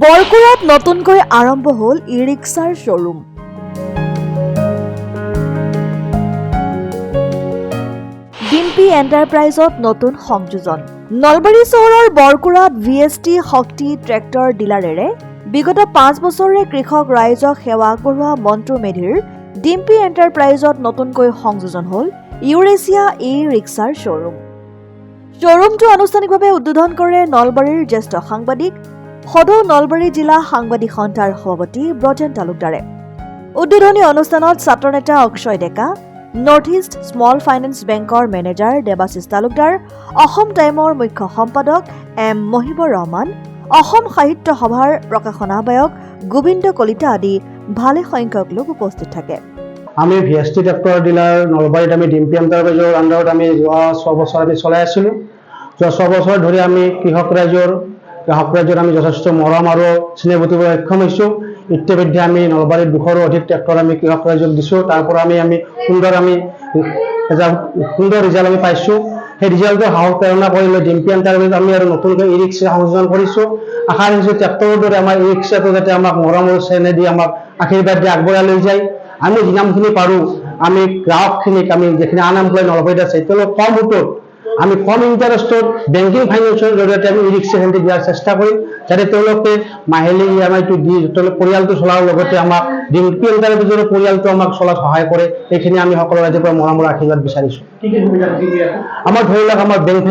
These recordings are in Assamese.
বৰকুৰাত নতুনকৈ আৰম্ভ হ'ল ই-ৰিক্সাৰ শ্বৰুম। ডিম্পি এণ্টাৰপ্ৰাইজত নতুন সংযোজন। নলবাৰী চহৰৰ বৰকুৰাত VST শক্তি ট্ৰেক্টৰ ডিলাৰেৰে বিগত 5 বছৰে কৃষক ৰাইজক সেৱা আগবঢ়োৱা মন্টু মেধিৰ ডিম্পি এণ্টাৰপ্ৰাইজত নতুনকৈ সংযোজন হ'ল ইউৰেছিয়া ই-ৰিক্সাৰ শ্বৰুম। শ্বৰুমটো আনুষ্ঠানিকভাৱে উদ্বোধন কৰে নলবাৰীৰ জ্যেষ্ঠ সাংবাদিক সদৌ নলবাৰী জিলা সাংবাদিক সন্থাৰ সভাপতি ব্ৰজেন তালুকদাৰে। উদ্বোধনী অনুষ্ঠানত ছাত্ৰনেতা অক্ষয় ডেকা, নৰ্থ ইষ্ট স্মল ফাইনেন্স বেংকৰ মেনেজাৰ দেৱাশিষ তালুকদাৰ, অসম টাইমৰ মুখ্য সম্পাদক M মহিবুৰ ৰহমান, অসম সাহিত্য সভাৰ প্ৰকাশন আহ্বায়ক গোবিন্দ কলিতা আদি ভালে সংখ্যক লোক উপস্থিত থাকে। আমি VST ট্ৰেক্টৰ ডিলাৰ নলবাৰীত আমি ডিম্পি এণ্টাৰপ্ৰাইজৰ আণ্ডাৰত আমি যোৱা 6 বছৰ আমি চলাই আছিলোঁ। যোৱা 6 বছৰ ধৰি আমি কৃষক ৰাইজৰ আমি যথেষ্ট মৰম আৰু স্নেহ বুটিবলৈ সক্ষম হৈছোঁ। ইতিমধ্যে আমি নলবাৰীত 200ৰো অধিক ট্ৰেক্টৰ আমি কৃষক ৰাইজক দিছোঁ। তাৰ পৰা আমি সুন্দৰ ৰিজাল্ট আমি পাইছোঁ। সেই ৰিজাল্টৰ সাহস প্ৰেৰণা কৰিলে ডিম্পি এণ্টাৰপ্ৰাইজত আমি আৰু নতুনকৈ ই-ৰিক্সা সংযোজন কৰিছোঁ। আশা ৰাখিছোঁ ট্ৰেক্টৰৰ দৰে আমাৰ ই-ৰিক্সাটো যাতে আমাক মৰম আৰু চেনেহ দি আমাক আশীৰ্বাদ দি আগবঢ়াই লৈ যায়। আমি যিমানখিনি পাৰোঁ আমি গ্ৰাহকখিনিক আমি যিখিনি আনএমপ্লয় নলবাৰীত আছে তেওঁলোক কম সুতত আমি কম ইণ্টাৰেষ্টত বেংকিং ফাইনেন্সৰ জৰিয়তে আমি ই-ৰিক্সা দিয়াৰ চেষ্টা কৰিম, যাতে তেওঁলোকে মাহিলী EMI-টো দি তেওঁলোক পৰিয়ালটো চলাৰ লগতে আমাক ডিম্পি এণ্টাৰপ্ৰাইজৰ পৰিয়ালটো আমাক চলাত সহায় কৰে। এইখিনি আমি সকলো ৰাইজৰ পৰা মৰমৰ আশীৰ্বাদ বিচাৰিছোঁ। আমাৰ ধৰি লওক আমাৰ বেংক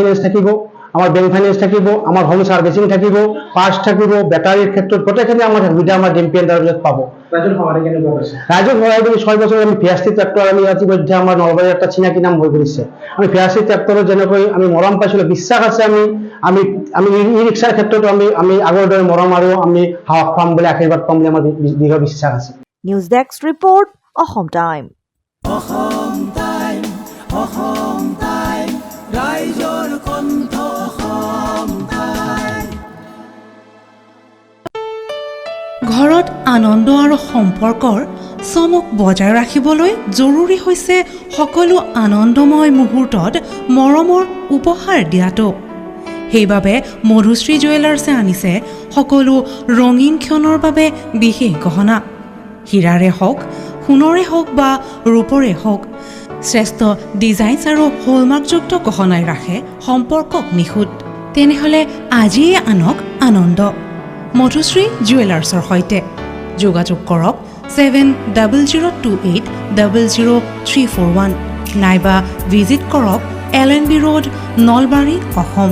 ফাইনেন্স থাকিব, আমাৰ হোম চাৰ্ভিচিং থাকিব, পাৰ্টছ থাকিব, বেটাৰীৰ ক্ষেত্ৰত গোটেইখিনি আমাৰ সুবিধা আমাৰ ডিম্পি এণ্টাৰপ্ৰাইজত পাব। ৰাইজৰ সহায় কৰি 6 বছৰ আমি VST ট্ৰেক্টৰ আমি ইতিমধ্যে আমাৰ নলবাৰীৰ এটা চিনাকি নাম হৈ পৰিছে। আমি VST ট্ৰেক্টৰত যেনেকৈ আমি মৰম পাইছিলোঁ, বিশ্বাস আছে আমি ই-ৰিক্সাৰ ক্ষেত্ৰতো আমি আগৰ দৰে মৰম আৰু আমি সাহস পাম বুলি আশীৰ্বাদ পাম বুলি আমাৰ দৃঢ় বিশ্বাস আছে। News desk report, Assam time. ৰাইজৰ কণ্ঠ অসম টাইম। ঘৰত আনন্দ আৰু সম্পৰ্কৰ চমক বজাই ৰাখিবলৈ জৰুৰী হৈছে সকলো আনন্দময় মুহূৰ্তত মৰমৰ উপহাৰ দিয়াটো। সেইবাবে মধুশ্ৰী জুৱেলাৰ্ছে আনিছে সকলো ৰঙীন ক্ষণৰ বাবে বিশেষ গহনা। হীৰাৰে হওক, সোণৰে হওক বা ৰূপৰে হওক, শ্ৰেষ্ঠ ডিজাইনছ আৰু হলমাৰ্কযুক্ত গহনাই ৰাখে সম্পৰ্কক নিখুঁত। তেনেহ'লে আজিয়ে আনক আনন্দ মধুশ্ৰী জুৱেলাৰ্ছৰ সৈতে। যোগাযোগ কৰক 7028000341 নাইবা ভিজিট কৰক LNB ৰোড, নলবাৰী, অসম।